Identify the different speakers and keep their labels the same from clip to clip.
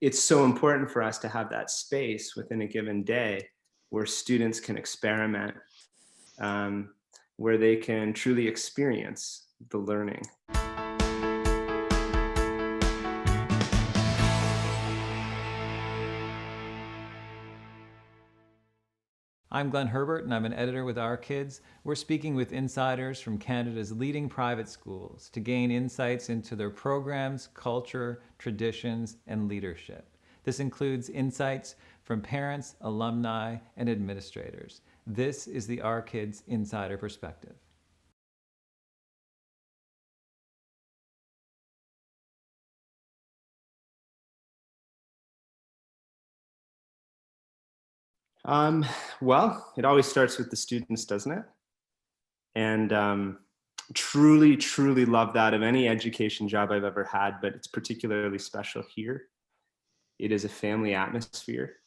Speaker 1: it's so important for us to have that space within a given day where students can experiment, um, where they can truly experience the learning.
Speaker 2: I'm Glenn Herbert, and I'm an editor with Our Kids. We're speaking with insiders from Canada's leading private schools to gain insights into their programs, culture, traditions, and leadership. This includes insights from parents, alumni, and administrators. This is the Our Kids Insider Perspective.
Speaker 1: Well, it always starts with the students, doesn't it? And truly, truly love that of any education job I've ever had, but it's particularly special here. It is a family atmosphere.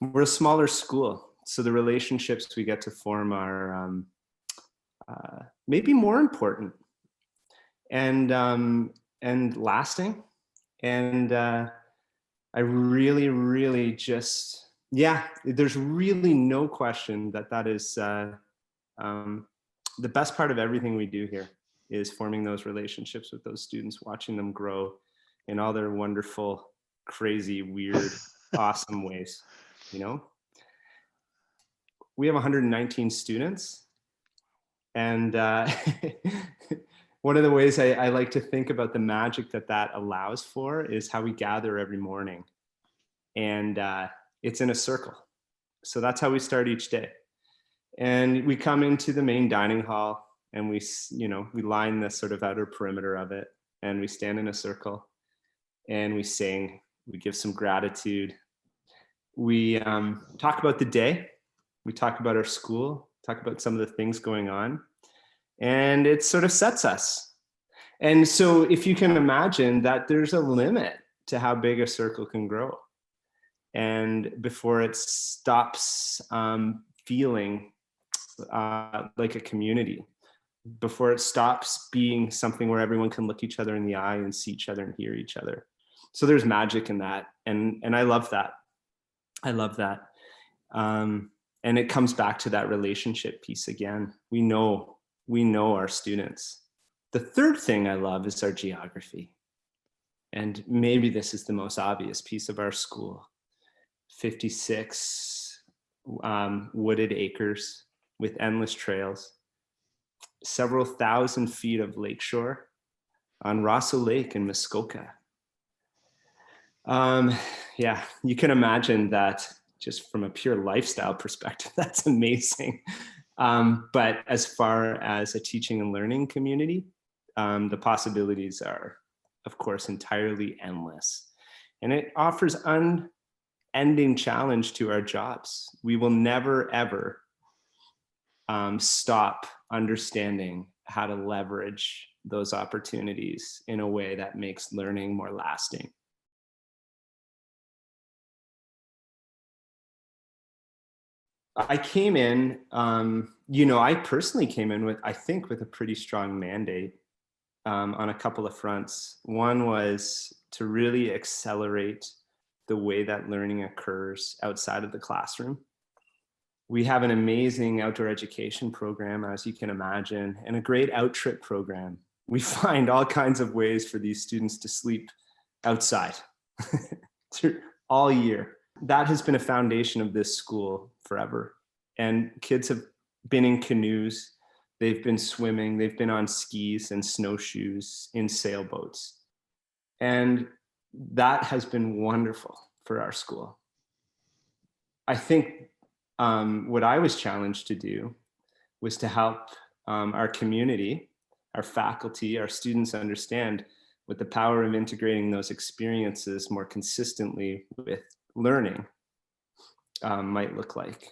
Speaker 1: We're a smaller school, so the relationships we get to form are maybe more important and lasting. And I really, really just, yeah, there's really no question that that is the best part of everything we do here is forming those relationships with those students, watching them grow in all their wonderful, crazy, weird, awesome ways. You know, we have 119 students, and one of the ways I like to think about the magic that that allows for is how we gather every morning, and it's in a circle. So that's how we start each day. And we come into the main dining hall, and we line the sort of outer perimeter of it, and we stand in a circle, and we sing, we give some gratitude. We talk about the day, we talk about our school, talk about some of the things going on, and it sort of sets us. And so if you can imagine that there's a limit to how big a circle can grow, and before it stops feeling like a community, before it stops being something where everyone can look each other in the eye and see each other and hear each other. So there's magic in that, and I love that. I love that. And it comes back to that relationship piece again. We know our students. The third thing I love is our geography. And maybe this is the most obvious piece of our school. 56 wooded acres with endless trails, several thousand feet of lakeshore on Rosseau Lake in Muskoka. Yeah, you can imagine that just from a pure lifestyle perspective, that's amazing. But as far as a teaching and learning community, the possibilities are, of course, entirely endless. And it offers unending challenge to our jobs. We will never, ever stop understanding how to leverage those opportunities in a way that makes learning more lasting. I came in, I personally came in with, I think, with a pretty strong mandate on a couple of fronts. One was to really accelerate the way that learning occurs outside of the classroom. We have an amazing outdoor education program, as you can imagine, and a great out trip program. We find all kinds of ways for these students to sleep outside all year. That has been a foundation of this school forever. And kids have been in canoes, they've been swimming, they've been on skis and snowshoes, in sailboats. And that has been wonderful for our school. I think what I was challenged to do was to help our community, our faculty, our students understand what the power of integrating those experiences more consistently with learning might look like,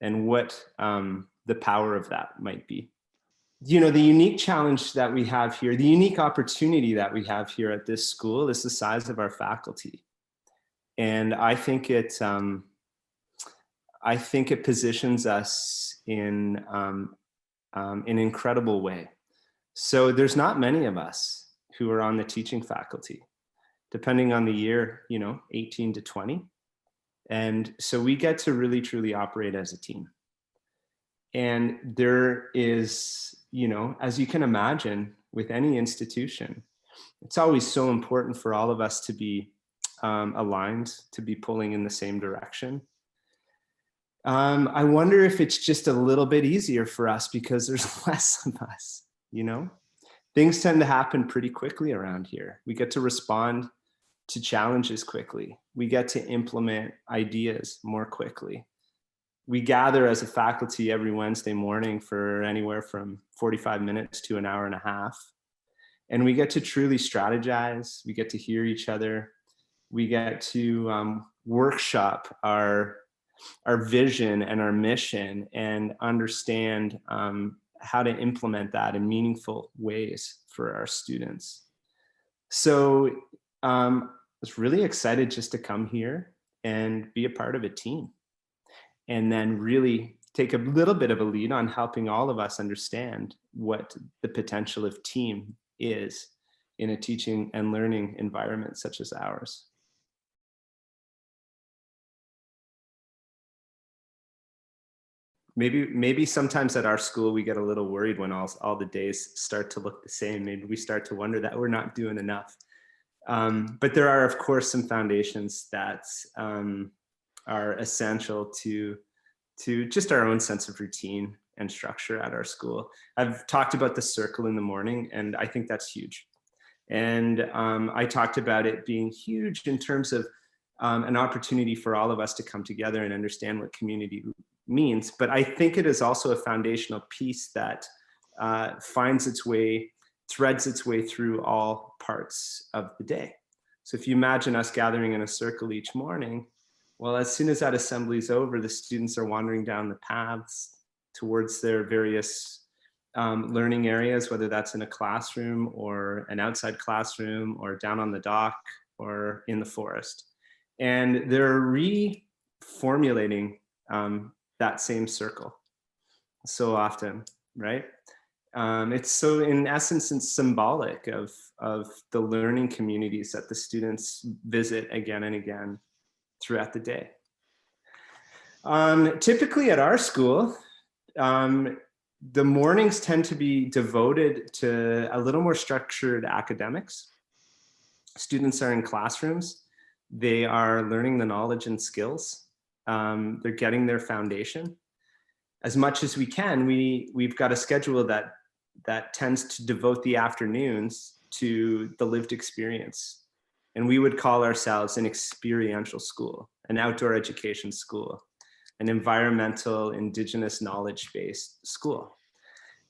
Speaker 1: and what the power of that might be. The unique challenge that we have here, the unique opportunity that we have here at this school is the size of our faculty. And I think it positions us in an incredible way. So there's not many of us who are on the teaching faculty. depending on the year, 18 to 20. And so we get to really, truly operate as a team. And there is, as you can imagine with any institution, it's always so important for all of us to be aligned, to be pulling in the same direction. I wonder if it's just a little bit easier for us because there's less of us, Things tend to happen pretty quickly around here. We get to respond to challenges quickly. We get to implement ideas more quickly. We gather as a faculty every Wednesday morning for anywhere from 45 minutes to an hour and a half. And we get to truly strategize. We get to hear each other. We get to workshop our vision and our mission and understand how to implement that in meaningful ways for our students. So I was really excited just to come here and be a part of a team, and then really take a little bit of a lead on helping all of us understand what the potential of team is in a teaching and learning environment such as ours. Maybe sometimes at our school we get a little worried when all the days start to look the same. Maybe we start to wonder that we're not doing enough. But there are, of course, some foundations that are essential to just our own sense of routine and structure at our school. I've talked about the circle in the morning, and I think that's huge. And I talked about it being huge in terms of an opportunity for all of us to come together and understand what community means. But I think it is also a foundational piece that threads its way through all parts of the day. So if you imagine us gathering in a circle each morning, well, as soon as that assembly is over, the students are wandering down the paths towards their various learning areas, whether that's in a classroom or an outside classroom or down on the dock or in the forest. And they're reformulating that same circle so often, right? It's so, in essence, it's symbolic of the learning communities that the students visit again and again throughout the day. Typically at our school, the mornings tend to be devoted to a little more structured academics. Students are in classrooms. They are learning the knowledge and skills. They're getting their foundation. As much as we can, we've got a schedule that tends to devote the afternoons to the lived experience. And we would call ourselves an experiential school, an outdoor education school, an environmental, indigenous knowledge-based school.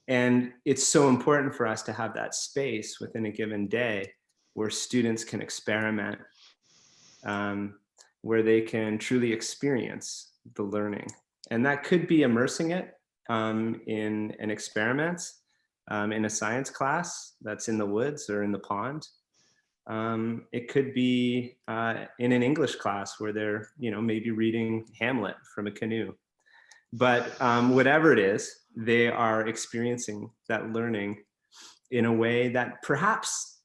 Speaker 1: And it's so important for us to have that space within a given day where students can experiment, where they can truly experience the learning. And that could be immersing it in an experiment, in a science class that's in the woods or in the pond. It could be in an English class where they're, maybe reading Hamlet from a canoe. But whatever it is, they are experiencing that learning in a way that perhaps,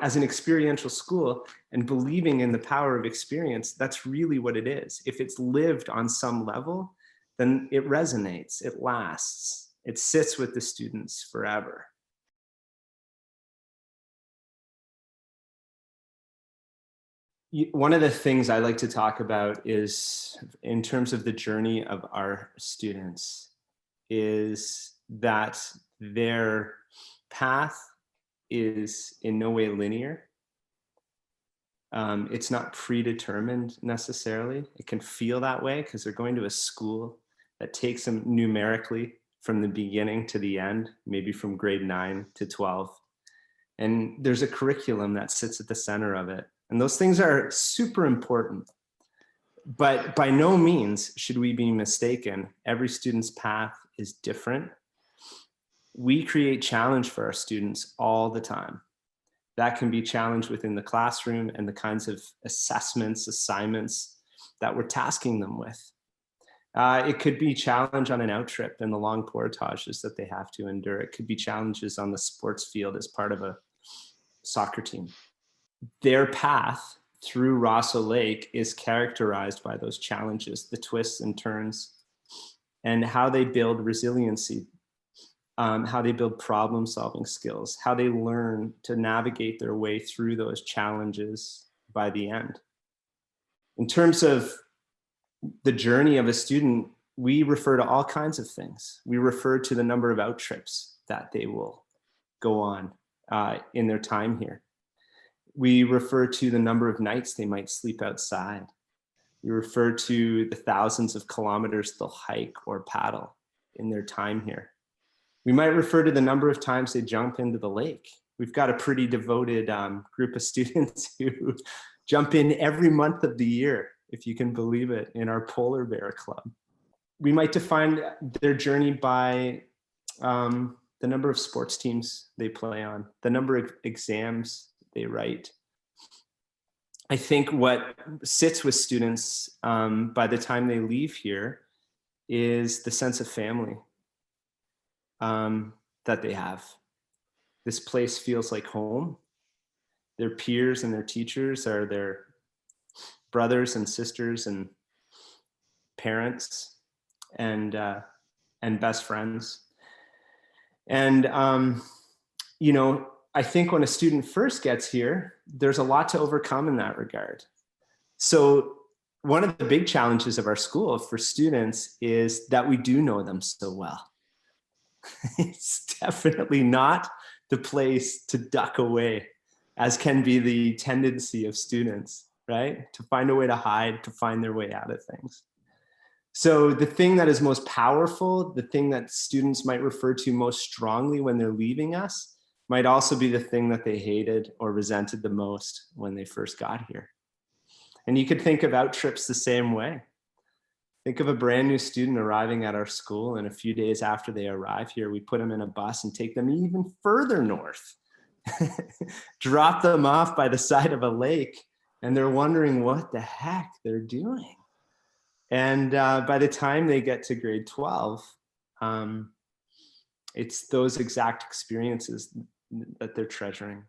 Speaker 1: as an experiential school and believing in the power of experience, that's really what it is. If it's lived on some level, then it resonates, it lasts, it sits with the students forever. One of the things I like to talk about is, in terms of the journey of our students, is that their path is in no way linear. It's not predetermined necessarily. It can feel that way because they're going to a school that takes them numerically from the beginning to the end, maybe from grade 9 to 12. And there's a curriculum that sits at the center of it. And those things are super important. But by no means should we be mistaken. Every student's path is different. We create challenge for our students all the time. That can be challenge within the classroom and the kinds of assessments, assignments that we're tasking them with. It could be challenge on an out trip and the long portages that they have to endure. It could be challenges on the sports field as part of a soccer team. their path through Rosseau Lake is characterized by those challenges, the twists and turns, and how they build resiliency, how they build problem solving skills, how they learn to navigate their way through those challenges by the end. In terms of the journey of a student, we refer to all kinds of things. We refer to the number of out trips that they will go on in their time here. We refer to the number of nights they might sleep outside. We refer to the thousands of kilometers they'll hike or paddle in their time here. We might refer to the number of times they jump into the lake. We've got a pretty devoted group of students who jump in every month of the year, if you can believe it, in our polar bear club. We might define their journey by the number of sports teams they play on, the number of exams they write. I think what sits with students by the time they leave here is the sense of family that they have. This place feels like home. Their peers and their teachers are their brothers and sisters and parents and best friends. And you know, I think when a student first gets here, there's a lot to overcome in that regard. So one of the big challenges of our school for students is that we do know them so well. It's definitely not the place to duck away, as can be the tendency of students, right? To find a way to hide, to find their way out of things. So the thing that is most powerful, the thing that students might refer to most strongly when they're leaving us, might also be the thing that they hated or resented the most when they first got here. And you could think of out trips the same way. Think of a brand new student arriving at our school, and a few days after they arrive here, we put them in a bus and take them even further north, drop them off by the side of a lake, and they're wondering what the heck they're doing. And by the time they get to grade 12, it's those exact experiences that they're treasuring.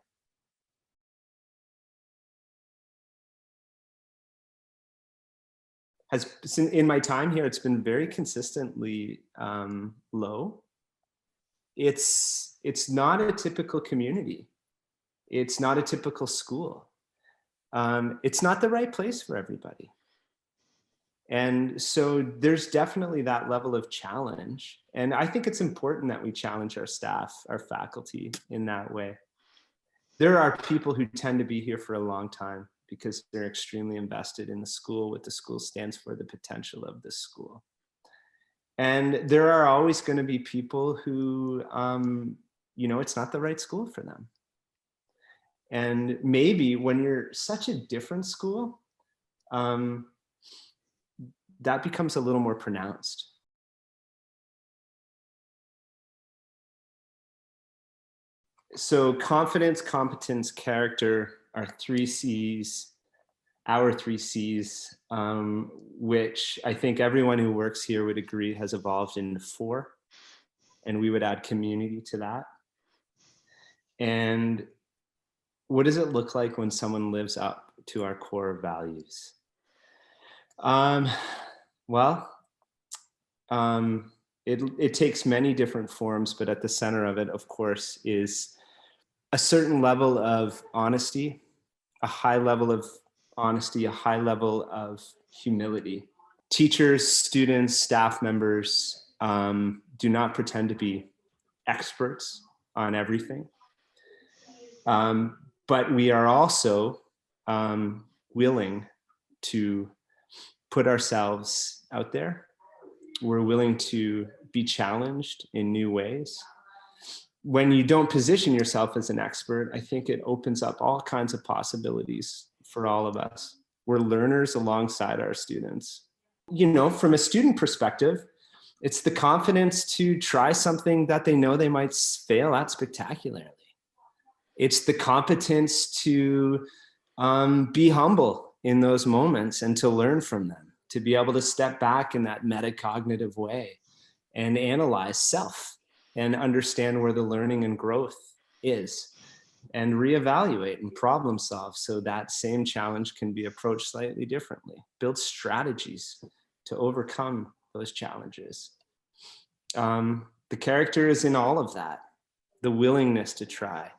Speaker 1: In my time here, it's been very consistently low. It's not a typical community. It's not a typical school. It's not the right place for everybody. And so there's definitely that level of challenge. And I think it's important that we challenge our staff, our faculty in that way. There are people who tend to be here for a long time because they're extremely invested in the school, what the school stands for, the potential of the school. And there are always going to be people who, you know, it's not the right school for them. And maybe when you're such a different school, that becomes a little more pronounced. So confidence, competence, character are 3 C's, our 3 C's, which I think everyone who works here would agree has evolved into 4. And we would add community to that. And what does it look like when someone lives up to our core values? It takes many different forms, but at the center of it, of course, is a certain level of honesty, a high level of honesty, a high level of humility. Teachers, students, staff members do not pretend to be experts on everything. But we are also willing to put ourselves out there. We're willing to be challenged in new ways. When you don't position yourself as an expert, I think it opens up all kinds of possibilities for all of us. We're learners alongside our students. You know, from a student perspective, it's the confidence to try something that they know they might fail at spectacularly. It's the competence to be humble in those moments and to learn from them, to be able to step back in that metacognitive way and analyze self and understand where the learning and growth is. and reevaluate and problem solve so that same challenge can be approached slightly differently. Build strategies to overcome those challenges. The character is in all of that. The willingness to try,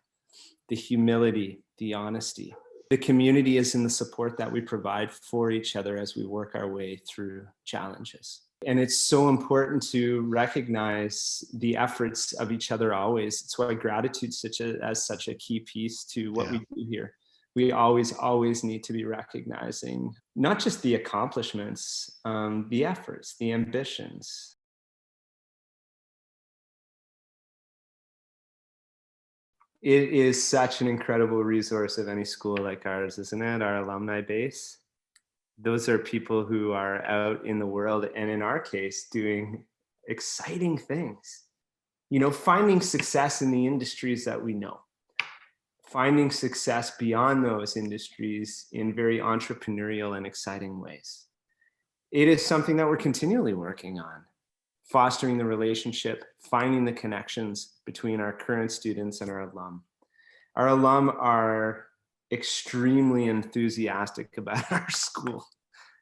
Speaker 1: the humility, the honesty. The community is in the support that we provide for each other as we work our way through challenges. And it's so important to recognize the efforts of each other always. It's why gratitude is such a key piece to what we do here. We always need to be recognizing not just the accomplishments, the efforts, the ambitions. It is such an incredible resource of any school like ours, isn't it? Our alumni base. Those are people who are out in the world, and in our case, doing exciting things. You know, finding success in the industries that we know. Finding success beyond those industries in very entrepreneurial and exciting ways. It is something that we're continually working on. Fostering the relationship, finding the connections between our current students and our alum. Our alum are extremely enthusiastic about our school,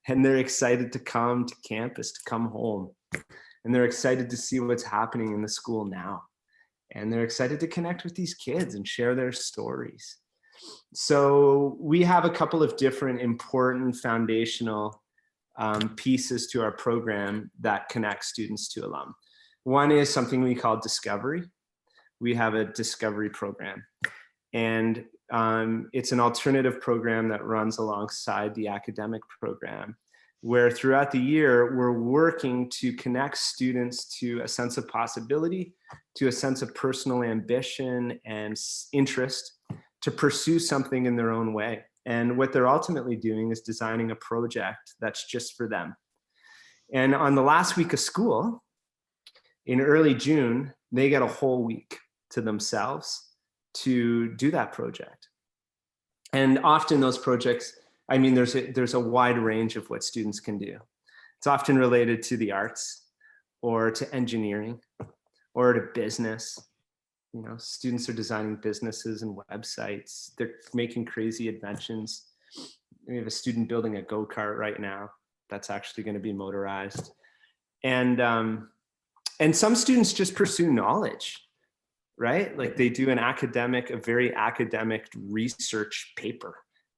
Speaker 1: and they're excited to come to campus, to come home, and they're excited to see what's happening in the school now, and they're excited to connect with these kids and share their stories. So we have a couple of different important foundational pieces to our program that connect students to alum. One is something we call Discovery. We have a Discovery program, and it's an alternative program that runs alongside the academic program, where throughout the year, we're working to connect students to a sense of possibility, to a sense of personal ambition and interest to pursue something in their own way. And what they're ultimately doing is designing a project that's just for them. And on the last week of school, in early June, they get a whole week to themselves to do that project. And often those projects, I mean, there's a wide range of what students can do. It's often related to the arts or to engineering or to business. You know, students are designing businesses and websites. They're making crazy inventions. We have a student building a go-kart right now that's actually going to be motorized. And some students just pursue knowledge, right? Like they do a very academic research paper.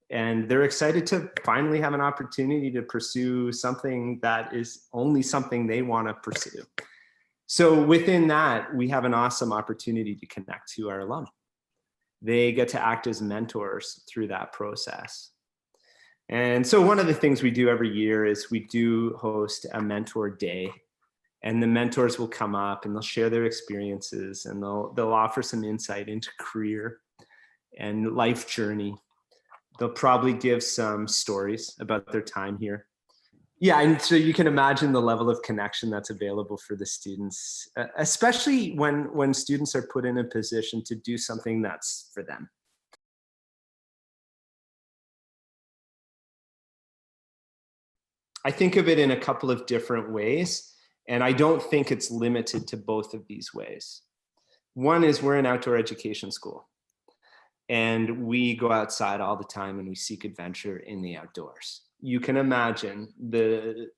Speaker 1: And they're excited to finally have an opportunity to pursue something that is only something they want to pursue. So within that, we have an awesome opportunity to connect to our alum. They get to act as mentors through that process. And so one of the things we do every year is we do host a mentor day, and the mentors will come up and they'll share their experiences, and they'll offer some insight into career and life journey. They'll probably give some stories about their time here. Yeah, and so you can imagine the level of connection that's available for the students, especially when students are put in a position to do something that's for them. I think of it in a couple of different ways, and I don't think it's limited to both of these ways. One is we're an outdoor education school, and we go outside all the time and we seek adventure in the outdoors. You can imagine the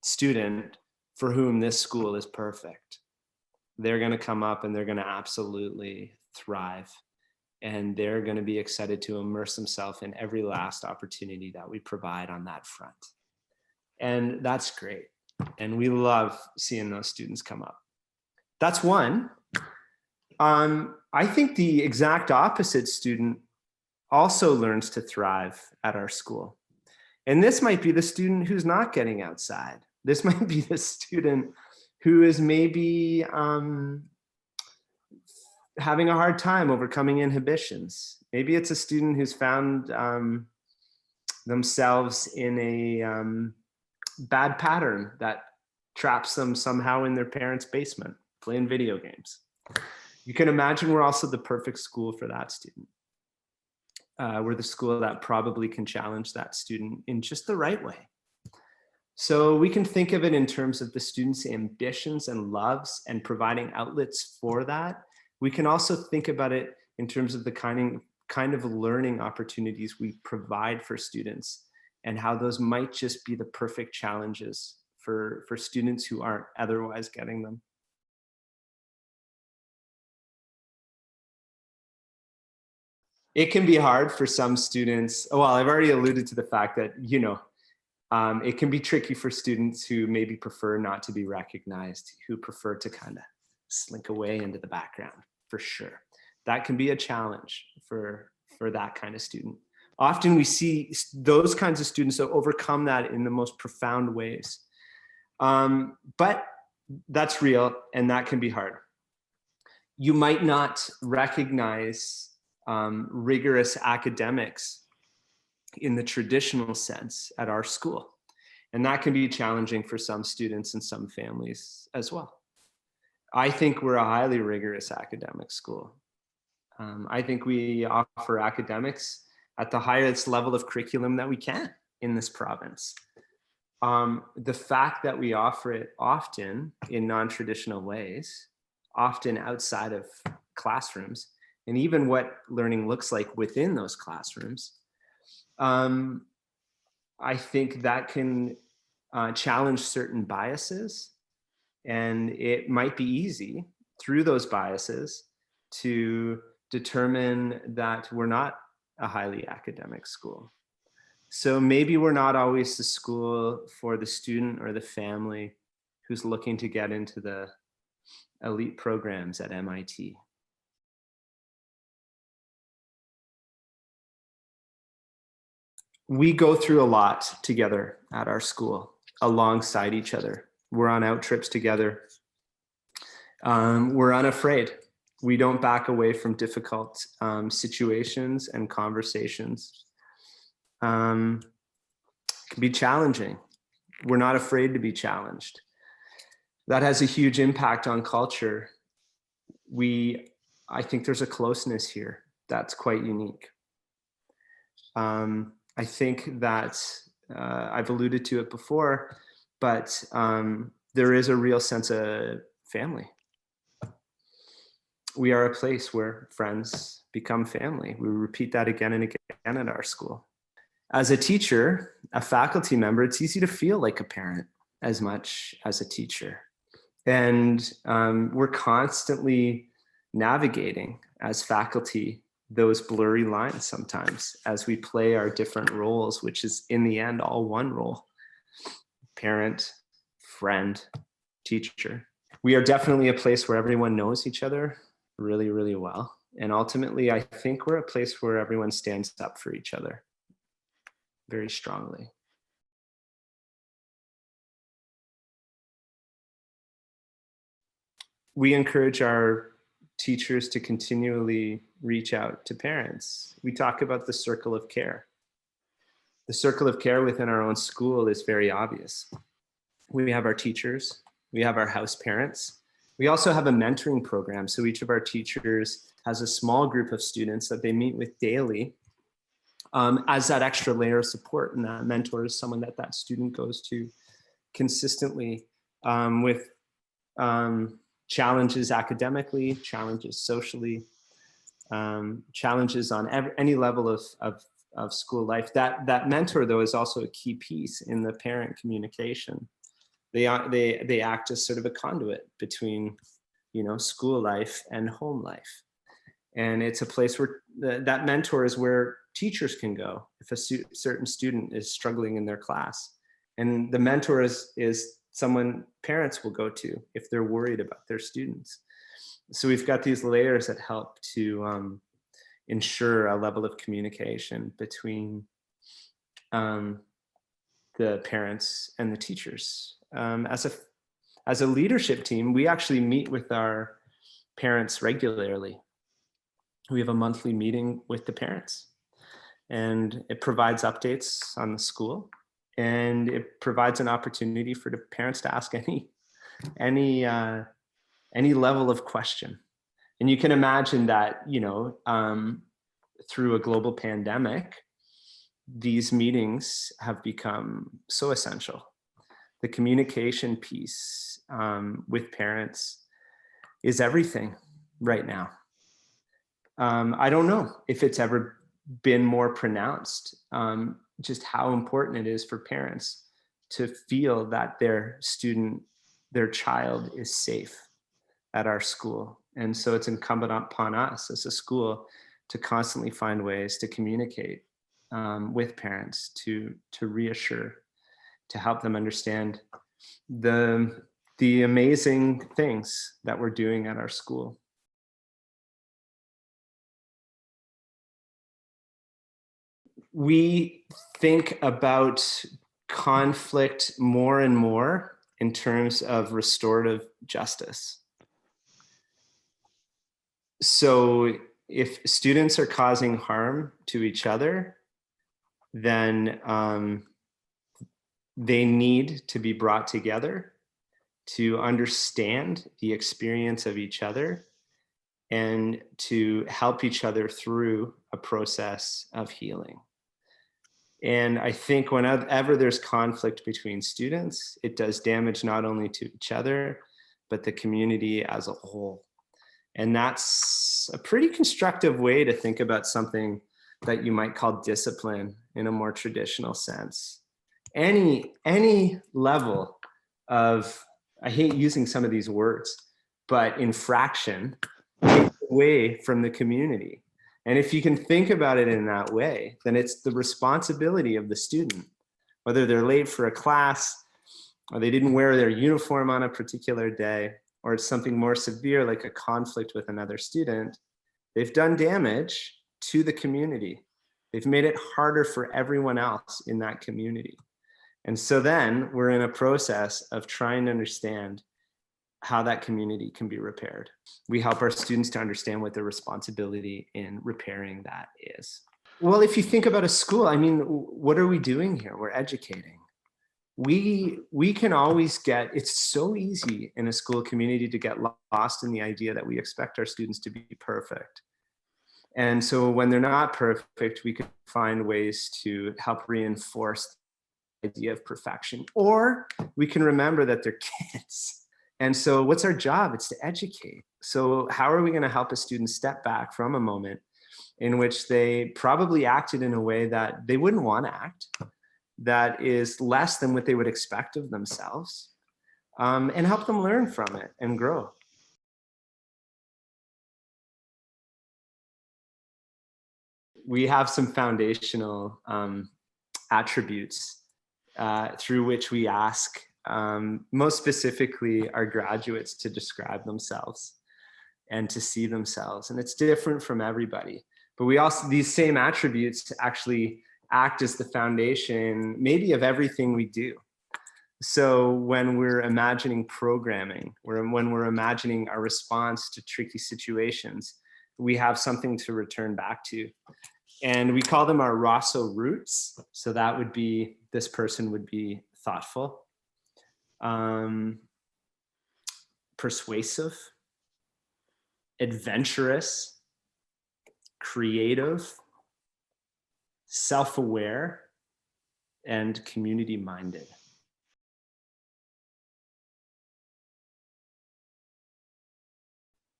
Speaker 1: student for whom this school is perfect. They're going to come up and they're going to absolutely thrive. And they're going to be excited to immerse themselves in every last opportunity that we provide on that front. And that's great. And we love seeing those students come up. That's one. I think the exact opposite student also learns to thrive at our school. And this might be the student who's not getting outside. This might be the student who is maybe having a hard time overcoming inhibitions. Maybe it's a student who's found themselves in a bad pattern that traps them somehow in their parents' basement, playing video games. You can imagine we're also the perfect school for that student. We're the school that probably can challenge that student in just the right way. So we can think of it in terms of the student's ambitions and loves and providing outlets for that. We can also think about it in terms of the kind kind of learning opportunities we provide for students, and how those might just be the perfect challenges for students who aren't otherwise getting them. It can be hard for some students. Well, I've already alluded to the fact that, it can be tricky for students who maybe prefer not to be recognized, who prefer to kind of slink away into the background, for sure. That can be a challenge for that kind of student. Often we see those kinds of students that overcome that in the most profound ways. But that's real, and that can be hard. You might not recognize rigorous academics in the traditional sense at our school. And that can be challenging for some students and some families as well. I think we're a highly rigorous academic school. I think we offer academics at the highest level of curriculum that we can in this province. The fact that we offer it often in non-traditional ways, often outside of classrooms, and even what learning looks like within those classrooms, I think that can challenge certain biases, and it might be easy through those biases to determine that we're not a highly academic school. So maybe we're not always the school for the student or the family who's looking to get into the elite programs at MIT. We go through a lot together at our school, alongside each other. We're on out trips together. We're unafraid. We don't back away from difficult situations and conversations. It can be challenging. We're not afraid to be challenged. That has a huge impact on culture. I think there's a closeness here that's quite unique. I think that I've alluded to it before, but there is a real sense of family. We are a place where friends become family. We repeat that again and again at our school. As a teacher, a faculty member, it's easy to feel like a parent as much as a teacher. And we're constantly navigating as faculty those blurry lines sometimes as we play our different roles, which is in the end all one role: parent, friend, teacher. We are definitely a place where everyone knows each other really, really well. And ultimately, I think we're a place where everyone stands up for each other very strongly. We encourage our teachers to continually reach out to parents. We talk about the circle of care. The circle of care within our own school is very obvious. We have our teachers, we have our house parents. We also have a mentoring program. So each of our teachers has a small group of students that they meet with daily as that extra layer of support. And that mentor is someone that that student goes to consistently with challenges academically, challenges socially, challenges on any level of school life. That mentor, though, is also a key piece in the parent communication. They act as sort of a conduit between, school life and home life. And it's a place where that mentor is where teachers can go if a certain student is struggling in their class. And the mentor is someone parents will go to if they're worried about their students. So we've got these layers that help to ensure a level of communication between the parents and the teachers. As a leadership team, we actually meet with our parents regularly. We have a monthly meeting with the parents, and it provides updates on the school, and it provides an opportunity for the parents to ask any level of question. And you can imagine that, through a global pandemic, these meetings have become so essential. The communication piece with parents is everything right now. I don't know if it's ever been more pronounced, just how important it is for parents to feel that their student, their child is safe at our school. And so it's incumbent upon us as a school to constantly find ways to communicate with parents, to reassure, to help them understand the amazing things that we're doing at our school. We think about conflict more and more in terms of restorative justice. So if students are causing harm to each other, then they need to be brought together to understand the experience of each other and to help each other through a process of healing. And I think whenever there's conflict between students, it does damage not only to each other, but the community as a whole. And that's a pretty constructive way to think about something that you might call discipline in a more traditional sense. Any level of, I hate using some of these words, but infraction takes away from the community. And if you can think about it in that way, then it's the responsibility of the student, whether they're late for a class, or they didn't wear their uniform on a particular day, or it's something more severe like a conflict with another student. They've done damage to the community. They've made it harder for everyone else in that community. And so then we're in a process of trying to understand how that community can be repaired. We help our students to understand what their responsibility in repairing that is. Well, if you think about a school, I mean, what are we doing here? We're educating. We can always get, it's so easy in a school community to get lost in the idea that we expect our students to be perfect. And so when they're not perfect, we can find ways to help reinforce the idea of perfection, or we can remember that they're kids. And so what's our job? It's to educate. So how are we going to help a student step back from a moment in which they probably acted in a way that they wouldn't want to act, that is less than what they would expect of themselves, and help them learn from it and grow? We have some foundational attributes through which we ask, most specifically, our graduates to describe themselves and to see themselves. And it's different from everybody. But we also, these same attributes actually act as the foundation, maybe, of everything we do. So when we're imagining programming, or when we're imagining our response to tricky situations, we have something to return back to. And we call them our Rosseau roots. So that would be, this person would be thoughtful, persuasive, adventurous, creative, self-aware, and community-minded.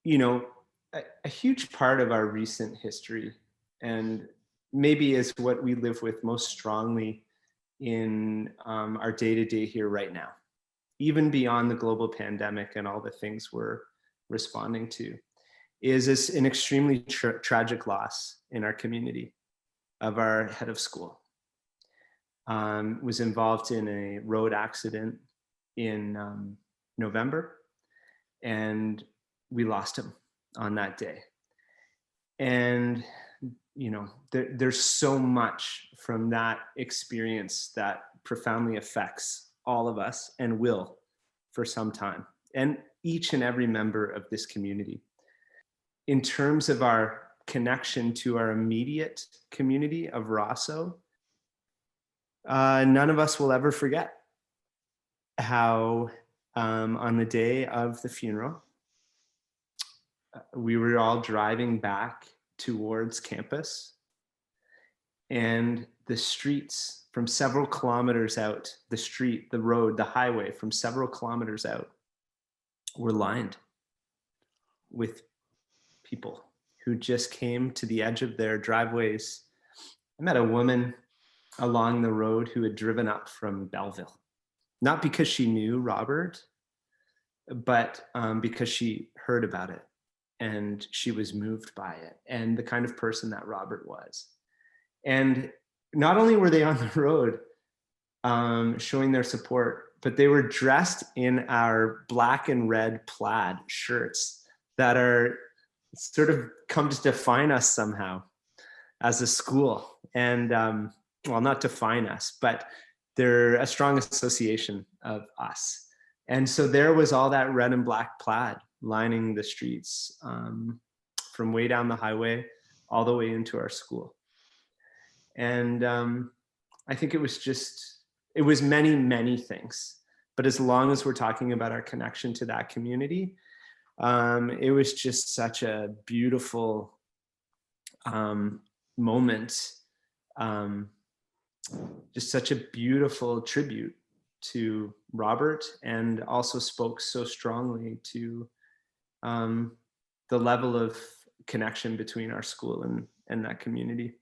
Speaker 1: You know, a huge part of our recent history, and maybe is what we live with most strongly in our day-to-day here right now, even beyond the global pandemic and all the things we're responding to, is an extremely tragic loss in our community of our head of school. Was involved in a road accident in November, and we lost him on that day. And you know, there's so much from that experience that profoundly affects all of us and will for some time, and each and every member of this community. In terms of our connection to our immediate community of Rosseau, none of us will ever forget how on the day of the funeral, we were all driving back towards campus, and the streets from several kilometers out, the street, the road, the highway from several kilometers out were lined with people who just came to the edge of their driveways. I met a woman along the road who had driven up from Belleville, not because she knew Robert, but because she heard about it and she was moved by it and the kind of person that Robert was. And not only were they on the road showing their support, but they were dressed in our black and red plaid shirts that are sort of come to define us somehow as a school. And well, not define us, but they're a strong association of us. And so there was all that red and black plaid lining the streets from way down the highway all the way into our school. And I think it was many, many things. But as long as we're talking about our connection to that community, it was just such a beautiful moment, just such a beautiful tribute to Robert, and also spoke so strongly to the level of connection between our school and that community.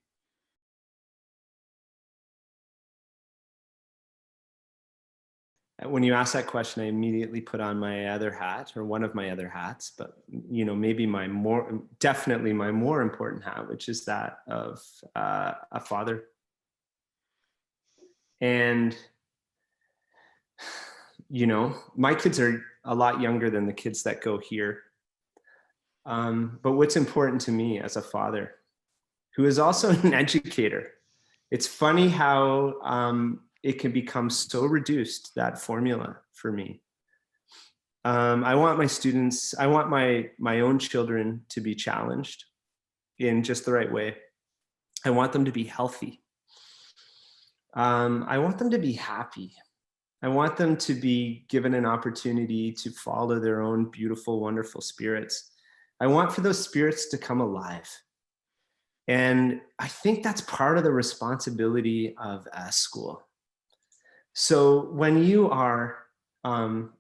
Speaker 1: When you ask that question, I immediately put on my other hat, or one of my other hats, but maybe definitely my more important hat, which is that of a father. And my kids are a lot younger than the kids that go here. But what's important to me as a father, who is also an educator, it's funny how it can become so reduced, that formula for me. I want my own children to be challenged in just the right way. I want them to be healthy. I want them to be happy. I want them to be given an opportunity to follow their own beautiful, wonderful spirits. I want for those spirits to come alive. And I think that's part of the responsibility of a school. So when you are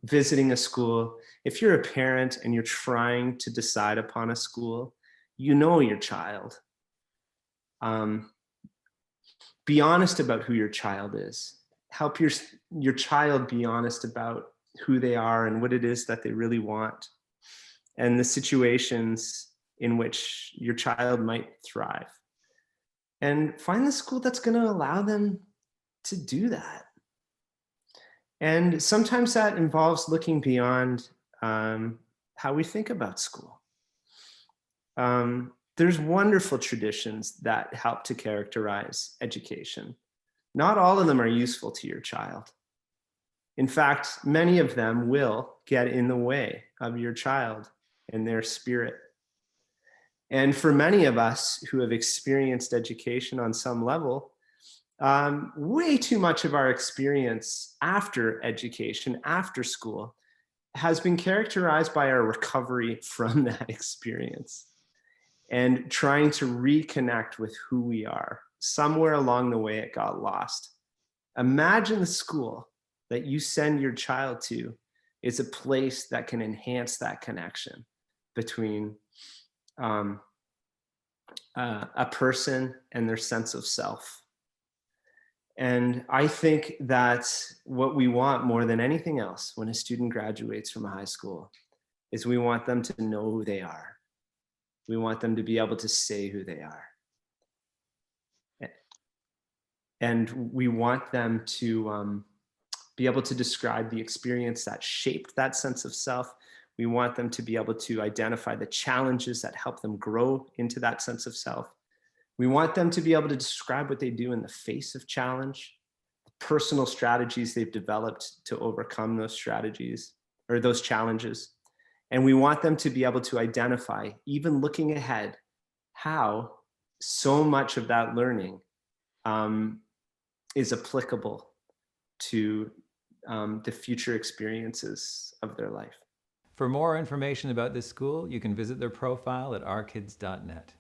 Speaker 1: visiting a school, if you're a parent and you're trying to decide upon a school, your child. Be honest about who your child is. Help your child be honest about who they are and what it is that they really want, and the situations in which your child might thrive. And find the school that's going to allow them to do that. And sometimes that involves looking beyond how we think about school. There's wonderful traditions that help to characterize education. Not all of them are useful to your child. In fact, many of them will get in the way of your child and their spirit. And for many of us who have experienced education on some level, way too much of our experience after education, after school, has been characterized by our recovery from that experience and trying to reconnect with who we are. Somewhere along the way, it got lost. Imagine the school that you send your child to is a place that can enhance that connection between a person and their sense of self. And I think that's what we want more than anything else when a student graduates from a high school, is we want them to know who they are. We want them to be able to say who they are. And we want them to be able to describe the experience that shaped that sense of self. We want them to be able to identify the challenges that help them grow into that sense of self. We want them to be able to describe what they do in the face of challenge, personal strategies they've developed to overcome those strategies or those challenges. And we want them to be able to identify, even looking ahead, how so much of that learning is applicable to the future experiences of their life.
Speaker 2: For more information about this school, you can visit their profile at ourkids.net.